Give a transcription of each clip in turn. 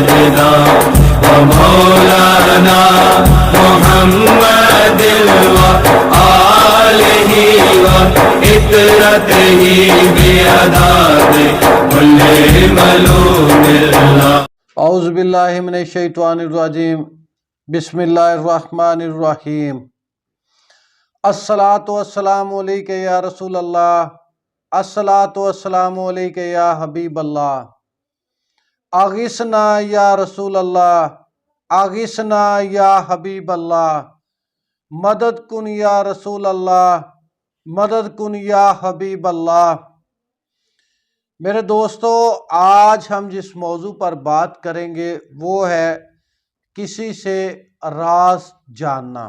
سيدنا ومولانا محمد وآله وعترته بعدد كل ملوم الله. اعوذ باللہ من الشیطان الرجیم. بسم اللہ الرحمن الرحیم. الصلاۃ والسلام علیک یا رسول اللہ، الصلاۃ والسلام علیک یا حبیب اللہ. اغثنا یا رسول اللہ، اغثنا یا حبیب اللہ. مدد کن یا رسول اللہ، مدد کن یا حبیب اللہ. میرے دوستو، آج ہم جس موضوع پر بات کریں گے وہ ہے کسی سے راز جاننا.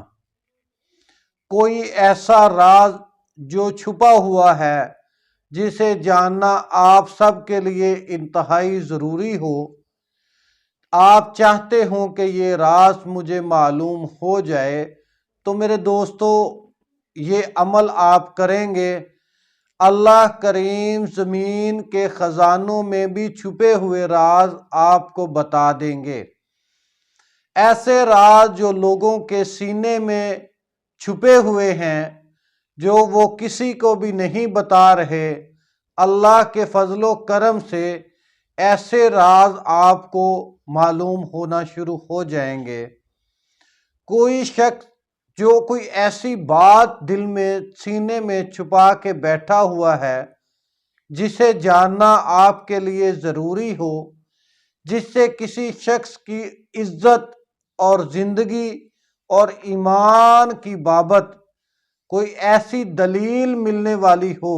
کوئی ایسا راز جو چھپا ہوا ہے جسے جاننا آپ سب کے لیے انتہائی ضروری ہو. آپ چاہتے ہوں کہ یہ راز مجھے معلوم ہو جائے تو میرے دوستو یہ عمل آپ کریں گے، اللہ کریم زمین کے خزانوں میں بھی چھپے ہوئے راز آپ کو بتا دیں گے. ایسے راز جو لوگوں کے سینے میں چھپے ہوئے ہیں، جو وہ کسی کو بھی نہیں بتا رہے، اللہ کے فضل و کرم سے ایسے راز آپ کو معلوم ہونا شروع ہو جائیں گے. کوئی شخص جو کوئی ایسی بات دل میں سینے میں چھپا کے بیٹھا ہوا ہے جسے جاننا آپ کے لیے ضروری ہو، جس سے کسی شخص کی عزت اور زندگی اور ایمان کی بابت کوئی ایسی دلیل ملنے والی ہو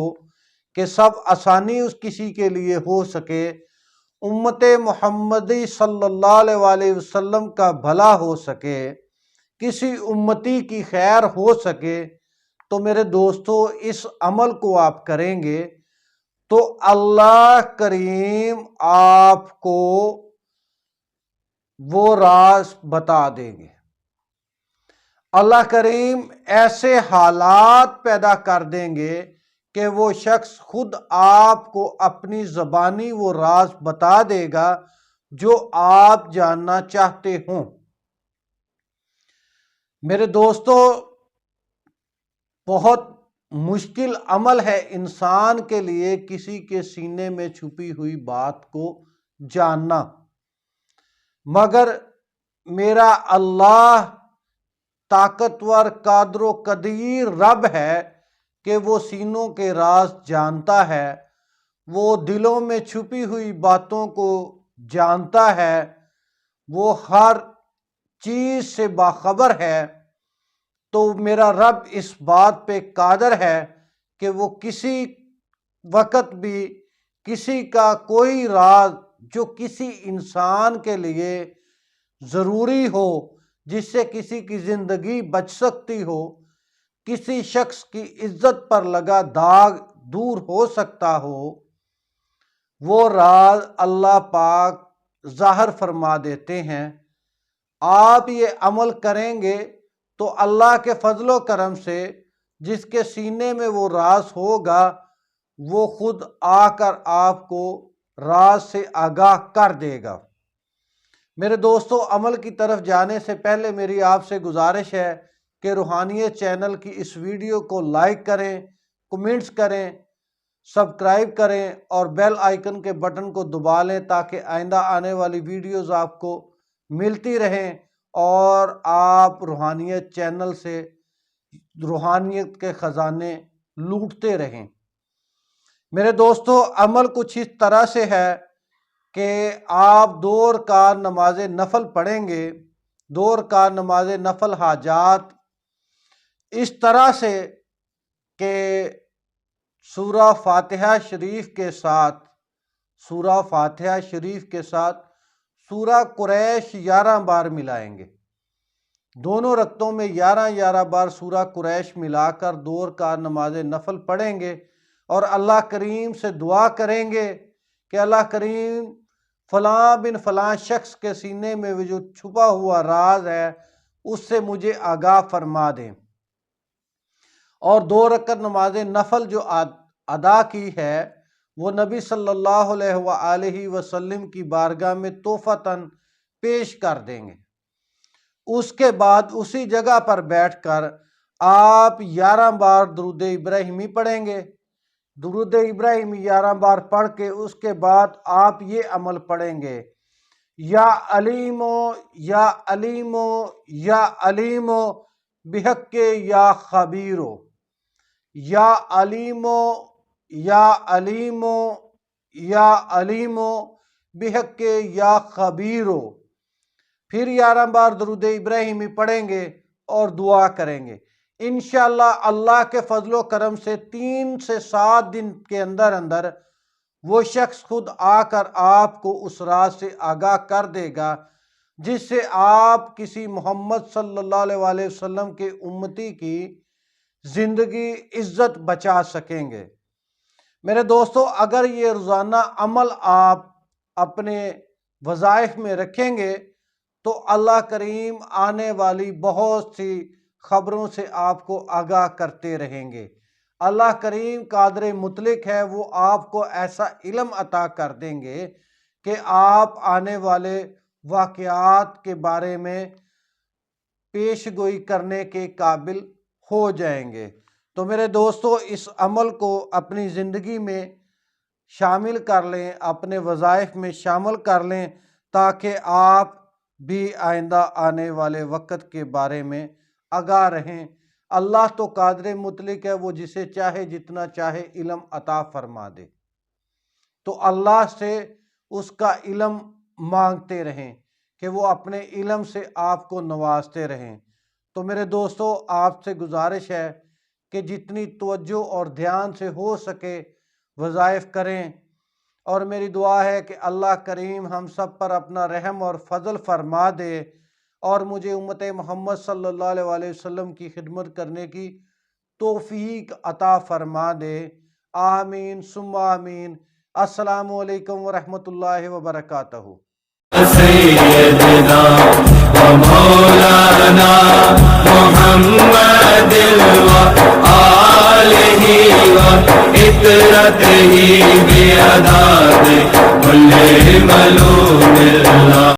کہ سب آسانی اس کسی کے لیے ہو سکے، امت محمدی صلی اللہ علیہ وسلم کا بھلا ہو سکے، کسی امتی کی خیر ہو سکے، تو میرے دوستو اس عمل کو آپ کریں گے تو اللہ کریم آپ کو وہ راز بتا دیں گے. اللہ کریم ایسے حالات پیدا کر دیں گے کہ وہ شخص خود آپ کو اپنی زبانی وہ راز بتا دے گا جو آپ جاننا چاہتے ہوں. میرے دوستو، بہت مشکل عمل ہے انسان کے لیے کسی کے سینے میں چھپی ہوئی بات کو جاننا، مگر میرا اللہ طاقتور قادر و قدیر رب ہے کہ وہ سینوں کے راز جانتا ہے، وہ دلوں میں چھپی ہوئی باتوں کو جانتا ہے، وہ ہر چیز سے باخبر ہے. تو میرا رب اس بات پہ قادر ہے کہ وہ کسی وقت بھی کسی کا کوئی راز جو کسی انسان کے لیے ضروری ہو، جس سے کسی کی زندگی بچ سکتی ہو، کسی شخص کی عزت پر لگا داغ دور ہو سکتا ہو، وہ راز اللہ پاک ظاہر فرما دیتے ہیں. آپ یہ عمل کریں گے تو اللہ کے فضل و کرم سے جس کے سینے میں وہ راز ہوگا وہ خود آ کر آپ کو راز سے آگاہ کر دے گا. میرے دوستو، عمل کی طرف جانے سے پہلے میری آپ سے گزارش ہے کہ روحانیت چینل کی اس ویڈیو کو لائک کریں، کمنٹس کریں، سبسکرائب کریں اور بیل آئیکن کے بٹن کو دبا لیں تاکہ آئندہ آنے والی ویڈیوز آپ کو ملتی رہیں اور آپ روحانیت چینل سے روحانیت کے خزانے لوٹتے رہیں. میرے دوستو، عمل کچھ اس طرح سے ہے کہ آپ 2 رکعت نماز نفل پڑھیں گے. 2 رکعت نماز نفل حاجات اس طرح سے کہ سورہ فاتحہ شریف کے ساتھ سورہ قریش 11 بار ملائیں گے. دونوں رکعتوں میں 11 بار سورہ قریش ملا کر 2 رکعت نماز نفل پڑھیں گے اور اللہ کریم سے دعا کریں گے کہ اللہ کریم فلاں بن فلاں شخص کے سینے میں جو چھپا ہوا راز ہے اس سے مجھے آگاہ فرما دیں. اور 2 رکعت نماز نفل جو ادا کی ہے وہ نبی صلی اللہ علیہ وآلہ وسلم کی بارگاہ میں تحفتاً پیش کر دیں گے۔ اس کے بعد اسی جگہ پر بیٹھ کر آپ 11 بار درود ابراہیمی پڑھیں گے۔ درود ابراہیمی 11 بار پڑھ کے اس کے بعد آپ یہ عمل پڑھیں گے، یا علیمو یا علیمو یا علیمو بحق یا خبیرو، یا علیمو یا علیمو یا علیمو بحق یا خبیرو۔ پھر 11 بار درود ابراہیمی پڑھیں گے اور دعا کریں گے۔ انشاءاللہ اللہ کے فضل و کرم سے 3 سے 7 دن کے اندر اندر وہ شخص خود آ کر آپ کو اس راز سے آگاہ کر دے گا جس سے آپ کسی محمد صلی اللہ علیہ وسلم کے امتی کی زندگی عزت بچا سکیں گے۔ میرے دوستو، اگر یہ روزانہ عمل آپ اپنے وظائف میں رکھیں گے تو اللہ کریم آنے والی بہت سی خبروں سے آپ کو آگاہ کرتے رہیں گے۔ اللہ کریم قادر مطلق ہے، وہ آپ کو ایسا علم عطا کر دیں گے کہ آپ آنے والے واقعات کے بارے میں پیش گوئی کرنے کے قابل ہو جائیں گے۔ تو میرے دوستو، اس عمل کو اپنی زندگی میں شامل کر لیں، اپنے وظائف میں شامل کر لیں، تاکہ آپ بھی آئندہ آنے والے وقت کے بارے میں آگاہ رہیں۔ اللہ تو قادر مطلق ہے، وہ جسے چاہے جتنا چاہے علم عطا فرما دے۔ تو اللہ سے اس کا علم مانگتے رہیں کہ وہ اپنے علم سے آپ کو نوازتے رہیں۔ تو میرے دوستو، آپ سے گزارش ہے کہ جتنی توجہ اور دھیان سے ہو سکے وظائف کریں، اور میری دعا ہے کہ اللہ کریم ہم سب پر اپنا رحم اور فضل فرما دے اور مجھے امت محمد صلی اللہ علیہ وسلم کی خدمت کرنے کی توفیق عطا فرما دے۔ آمین ثم آمین۔ السلام علیکم ورحمۃ اللہ وبرکاتہ۔ سیدنا و مولانا محمد و آلہ و اطرتہ بیعداد کل ملوم اللہ۔